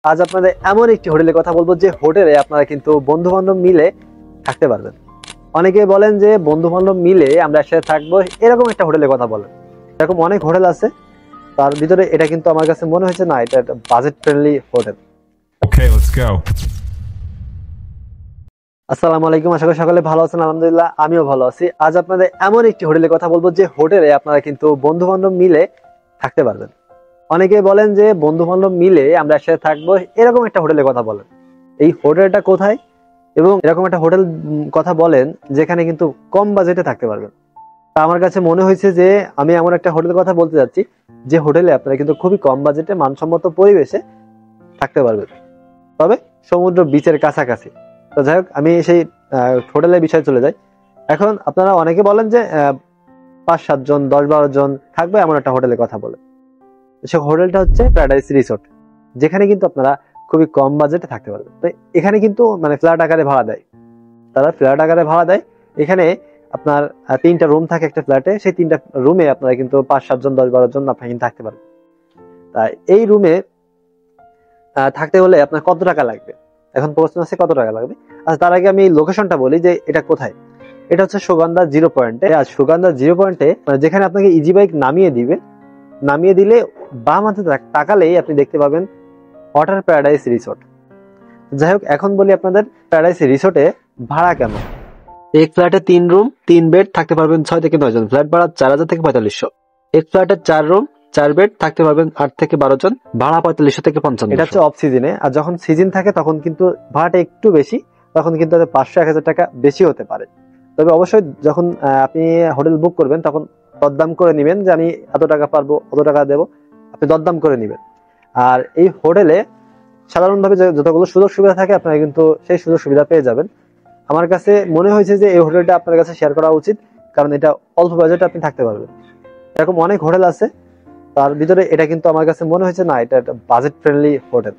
আজ আপনাদের এমন একটি হোটেলের কথা বলবো যে হোটেলে আপনারা কিন্তু বন্ধু বান্ধব মিলে থাকতে পারবেন। অনেকে বলেন যে বন্ধু বান্ধব মিলে আমরা একসাথে থাকবো, এরকম একটা হোটেলের কথা বলেন। এরকম অনেক হোটেল আছে, তার ভিতরে এটা কিন্তু আমার কাছে মনে হয়েছে না, এটা একটা budget friendly hotel. Okay, let's go. আসসালামু আলাইকুম, আশা করি সকলে ভালো আছেন। আলহামদুলিল্লাহ, আমিও ভালো আছি। আজ আপনাদের এমন একটি হোটেলের কথা বলবো যে হোটেলে আপনারা কিন্তু বন্ধু বান্ধব মিলে থাকতে পারবেন। অনেকে বলেন যে বন্ধু বান্ধব মিলে আমরা একসাথে থাকবো, এরকম একটা হোটেলের কথা বলেন। এই হোটেলটা কোথায় এবং এরকম একটা হোটেল কথা বলেন যেখানে কিন্তু কম বাজেটে থাকতে পারবেন। তা আমার কাছে মনে হয়েছে যে আমি এমন একটা হোটেলের কথা বলতে যাচ্ছি যে হোটেলে আপনারা কিন্তু খুবই কম বাজেটে মানসম্মত পরিবেশে থাকতে পারবেন, তবে সমুদ্র বিচের কাছাকাছি। তো যাই হোক, আমি সেই হোটেলের বিষয়ে চলে যাই। এখন আপনারা অনেকে বলেন যে 5-7 জন 10-12 জন থাকবে এমন একটা হোটেলের কথা বলে। সে হোটেলটা হচ্ছে প্যারাডাইস রিসোর্ট, যেখানে কিন্তু আপনারা খুবই কম বাজেটে থাকতে পারবেন। তো এখানে কিন্তু মানে ফ্ল্যাট আকারে ভাড়া দেয়, তারা ফ্ল্যাট আকারে ভাড়া দেয়। এখানে আপনার 3টা রুম থাকে একটা ফ্ল্যাটে, সেই 3টা রুমে আপনারা কিন্তু 5-7 জন 10-12 জন আপনারা কিন্তু থাকতে পারবেন। তাই এই রুমে থাকতে হলে আপনার কত টাকা লাগবে, এখন প্রশ্ন আছে কত টাকা লাগবে। আচ্ছা, তার আগে আমি লোকেশনটা বলি যে এটা কোথায়। এটা হচ্ছে সুগন্ধা জিরো পয়েন্টে। আর সুগন্ধা জিরো পয়েন্টে যেখানে আপনাকে ইজি বাইক নামিয়ে দিবে, নামিয়ে দিলে বাম হাতে তাকালেই আপনি দেখতে পাবেন ওয়াটার প্যারাডাইস রিসোর্ট। যাই হোক, এখন বলি আপনাদের প্যারাডাইস রিসোর্টে ভাড়া কেমন। এক ফ্ল্যাটে 3 রুম 3 বেড থাকতে পারবেন 6 থেকে 9 জন। ফ্ল্যাট ভাড়া 4000 থেকে 4500। এক ফ্ল্যাটে 4 রুম 4 বেড থাকতে পারবেন 8 থেকে 12 জন, ভাড়া 4500 থেকে 55। এটা হচ্ছে অফ সিজনে। আর যখন সিজন থাকে তখন কিন্তু ভাড়াটা একটু বেশি, তখন কিন্তু 500-1000 টাকা বেশি হতে পারে। তবে অবশ্যই যখন আপনি হোটেল বুক করবেন তখন দরদাম করে নেবেন যে আমি এত টাকা পারবো, অত টাকা দেবো, আপনি দরদাম করে নেবেন। আর এই হোটেলে সাধারণভাবে যতগুলো সুযোগ সুবিধা থাকে আপনারা কিন্তু সেই সুযোগ সুবিধা পেয়ে যাবেন। আমার কাছে মনে হয়েছে যে এই হোটেলটা আপনার কাছে শেয়ার করা উচিত, কারণ এটা অল্প বাজেটে আপনি থাকতে পারবেন। এরকম অনেক হোটেল আছে, তার ভিতরে এটা কিন্তু আমার কাছে মনে হয়েছে না, এটা একটা বাজেট ফ্রেন্ডলি হোটেল।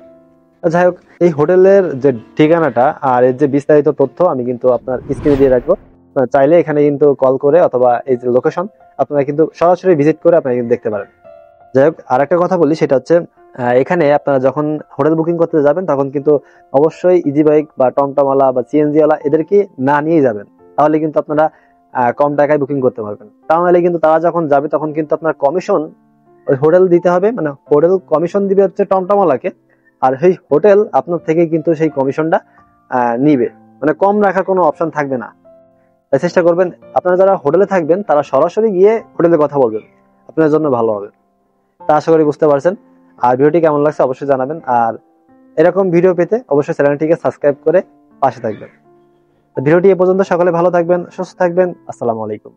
যাই হোক, এই হোটেলের যে ঠিকানাটা আর এর যে বিস্তারিত তথ্য আমি কিন্তু আপনার স্ক্রিনে দিয়ে রাখবো। চাইলে এখানে কিন্তু কল করে অথবা এই যে লোকেশন আপনারা কিন্তু সরাসরি ভিজিট করে আপনারা কিন্তু দেখতে পারেন। যাই হোক, আর একটা কথা বলি, সেটা হচ্ছে এখানে আপনারা যখন হোটেল বুকিং করতে যাবেন তখন কিন্তু অবশ্যই ইজি বাইক বা টমটমওয়ালা বা সিএনজি ওয়ালা এদেরকে না নিয়ে যাবেন, তাহলে কিন্তু আপনারা কম টাকায় বুকিং করতে পারবেন। তাহলে কিন্তু তারা যখন যাবে তখন কিন্তু আপনার কমিশন ওই হোটেল দিতে হবে, মানে হোটেল কমিশন দিবে হচ্ছে টমটমওয়ালাকে, আর সেই হোটেল আপনার থেকে কিন্তু সেই কমিশনটা নিবে, মানে কম রাখার কোনো অপশন থাকবে না। তাই চেষ্টা করবেন আপনারা যারা হোটেলে থাকবেন তারা সরাসরি গিয়ে হোটেলে কথা বলবেন, আপনার জন্য ভালো হবে। তা আশা করি বুঝতে পারছেন। আর ভিডিওটি কেমন লাগছে অবশ্যই জানাবেন। আর এরকম ভিডিও পেতে অবশ্যই চ্যানেলটিকে সাবস্ক্রাইব করে পাশে থাকবেন। ভিডিওটি এ পর্যন্ত। সকলে ভালো থাকবেন, সুস্থ থাকবেন। আসসালামু আলাইকুম।